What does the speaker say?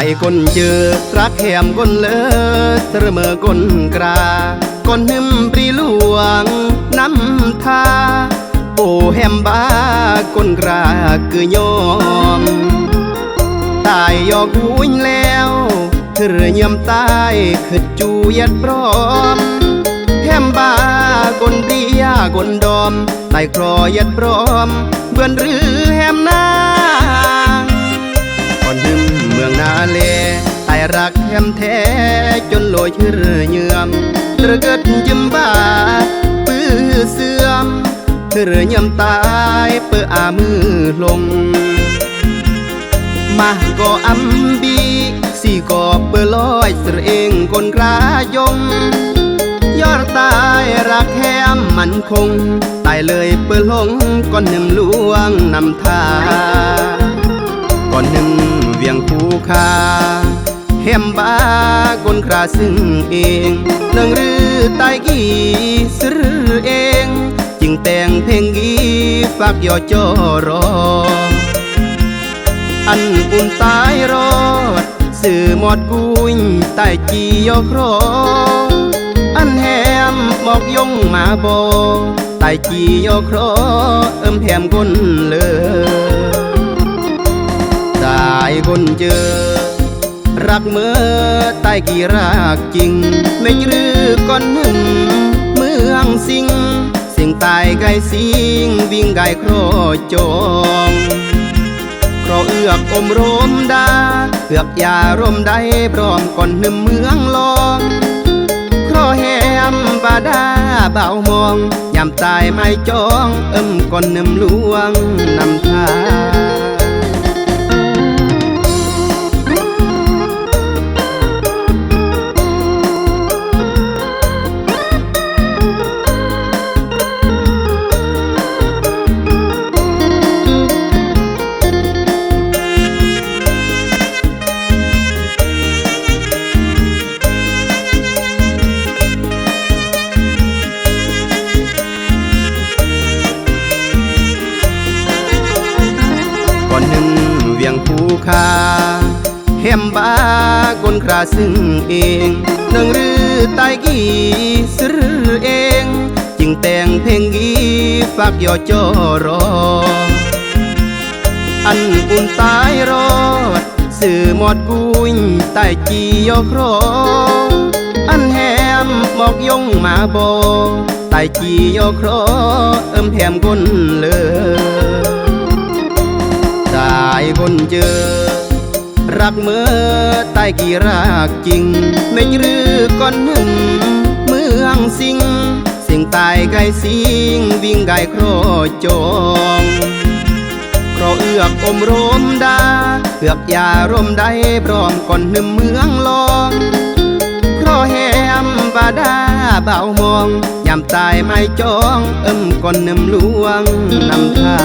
ายคนเจอรักแหมคนเลิศเสมอคนกราคนหึมปรีหลวงน้ำทาโอ้แหมบ้าคนกราคือยอมตายยอกหุยแล้วเธอยอมตายคือจูยัดพร้อมแหมบ้าคนเดียคนดอมตายครอยัดพร้อมเบื่อนหรือแหมนาคนหึมเมืองนาเลตายรักแหมแท้จนโลยชื่อเยื่อมเธอเกิดยิ้มบ้าปื้อเสื่อมเธอยอมตายเปื้ออามือลงมาก็อัมบีสี่ก็เปื้อลอยเสเองคนกรายงยอดตายรักแหมมันคงตายเลยเปื้อหลงก้อนหนึ่งลวงนำทาก่อนหนึ่งเวียงภูคาแหมบ้าคนคราซึ่งเองเนื่องรือตายกี่ซื้อเองจึงแต่งเพลงกีฝากยอจอรออันอุ่นตายรอดสื่อหมดกุยตายจียอครออันแหมหมอกยงมาบอตายจียอครอแหมคนเลยตายคนเจอรักเมื่อตายกี่รักจริงไม่รือก้อนหนึ่งเมืองสิงสิ่งตายไก่สิงวิ่งไก่ครอจองครอเอือกอมรมดาเอือกยารมได้พร้อมก่อนหนึ่งเมืองลองครอแหมบาดาเบามองยามตายไม่จองก่อนหนึ่งลวงนำทาก่อนหนึ่งเวียงภูคาแหมบ้าคนคราซึ่งเองเนื่องรือตายกี่ซื้อเองจึงแต่งเพลงกีฝากยอจอรออันอุ่นตายรอดสื่อหมดกุยตายจียอครออันแหมหมอกยงมาบอตายจียอครอแหมคนเลยตายคนเจอรักเมื่อตายกี่รักจริงไม่รือก้อนหนึ่งเมืองสิงสิ่งตายไก่สิงวิ่งไก่ครอจองครอเอือกอมรมดาเอือกยารมได้พร้อมก่อนหนึ่งเมืองลองครอแหมบาดาเบามองยามตายไม่จองก่อนหนึ่งลวงนำทา